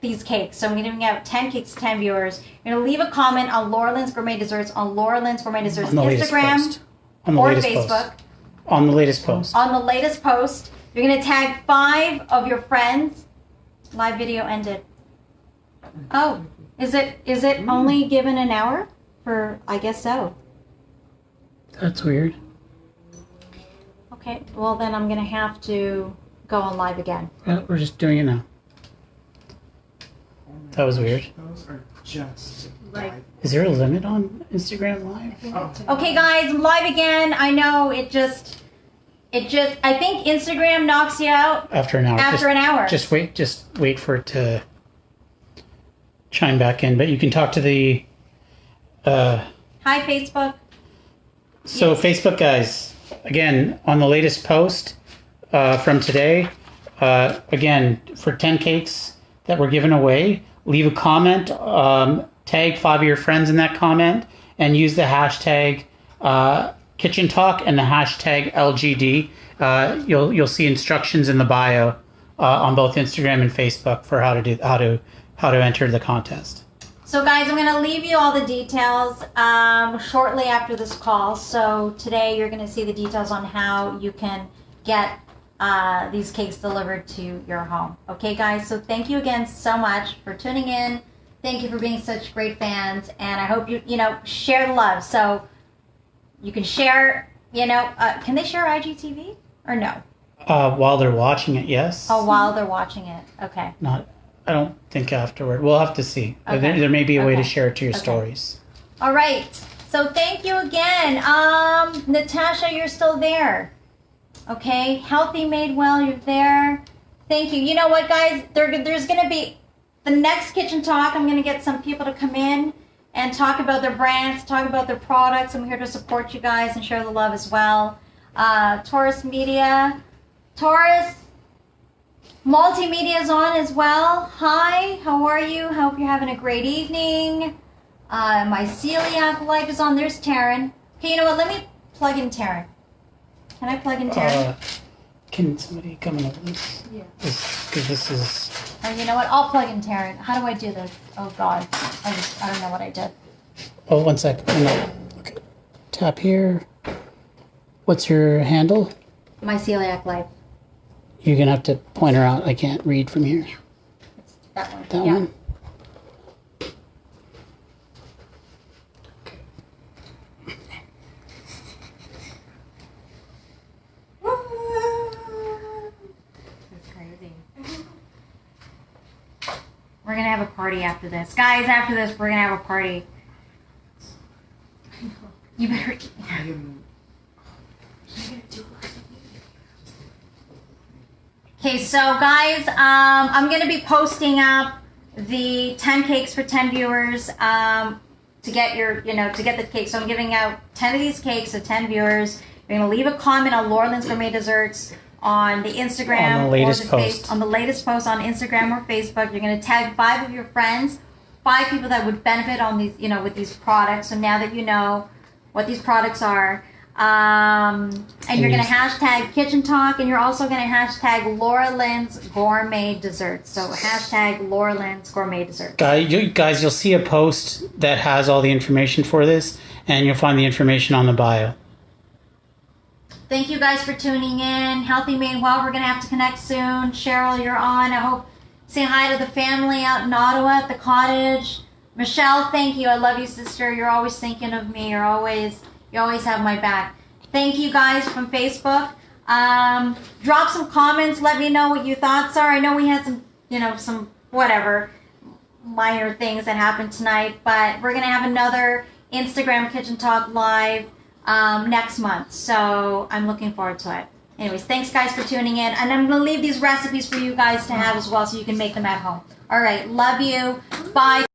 these cakes, so I'm going to have 10 cakes to 10 viewers. You're going to leave a comment on Lorelyn's Gourmet Desserts on Lorelyn's Gourmet Desserts Instagram or Facebook. On the latest post. On the latest post. You're going to tag 5 of your friends. Live video ended. Oh, is it only given an hour? I guess so. That's weird. Okay, well then I'm going to have to go on live again. Yeah, we're just doing it now. That was weird. Those are just Is there a limit on Instagram Live? Okay, guys, I'm live again. I know it just I think Instagram knocks you out After an hour. after an hour. Just wait for it to chime back in. But you can talk to the. Hi, Facebook. So Yes. Facebook guys, again on the latest post from today. Again, for 10 cakes that were given away, leave a comment. Tag 5 of your friends in that comment, and use the hashtag Kitchen Talk and the hashtag LGD. You'll see instructions in the bio on both Instagram and Facebook for how to enter the contest. So guys, I'm going to leave you all the details shortly after this call. So today you're going to see the details on how you can get these cakes delivered to your home. Okay, guys? So thank you again so much for tuning in. Thank you for being such great fans. And I hope you share the love. So you can share, can they share IGTV or no? While they're watching it, yes. Oh, while they're watching it. Okay. I don't think afterward. We'll have to see. Okay. There may be a way to Okay. share it to your Okay. stories. All right. So thank you again. Natasha, you're still there. Okay. Healthy Made Well, you're there. Thank you. You know what, guys? There's going to be the next Kitchen Talk. I'm going to get some people to come in and talk about their brands, talk about their products. I'm here to support you guys and share the love as well. Taurus Media. Taurus Multimedia is on as well. Hi, how are you? Hope you're having a great evening. My celiac life is on. There's Taryn. Okay, you know what? Let me plug in Taryn. Can I plug in Taryn? Can somebody come in with this? Yeah. Because this is... You know what? I'll plug in Taryn. How do I do this? Oh God, I don't know what I did. Oh, 1 sec. Okay. Tap here. What's your handle? My celiac life. You're going to have to point her out. I can't read from here. It's that one. That yeah. one? That's crazy. We're gonna have a party after this, guys. After this, we're gonna have a party. You better. Okay, so guys, I'm gonna be posting up the 10 cakes for 10 viewers to get to get the cake. So I'm giving out 10 of these cakes to 10 viewers. You're gonna leave a comment on Lorelyn's Gourmet Desserts on the Instagram On the latest or post. on the latest post on Instagram or Facebook. You're gonna tag 5 of your friends, 5 people that would benefit on these, with these products. So now that you know what these products are. And you're going to hashtag Kitchen Talk, and you're also going to hashtag Lorelyn's Gourmet Desserts. So hashtag Lorelyn's Gourmet Desserts. Guys, you'll see a post that has all the information for this, and you'll find the information on the bio. Thank you guys for tuning in. Healthy Made Well, we're going to have to connect soon. Cheryl, you're on. I hope say hi to the family out in Ottawa at the cottage. Michelle, thank you. I love you, sister. You're always thinking of me. You always have my back. Thank you guys from Facebook. Drop some comments. Let me know what your thoughts are. I know we had some whatever minor things that happened tonight, but we're going to have another Instagram Kitchen Talk live next month. So I'm looking forward to it. Anyways, thanks guys for tuning in. And I'm going to leave these recipes for you guys to have as well so you can make them at home. All right. Love you. Bye.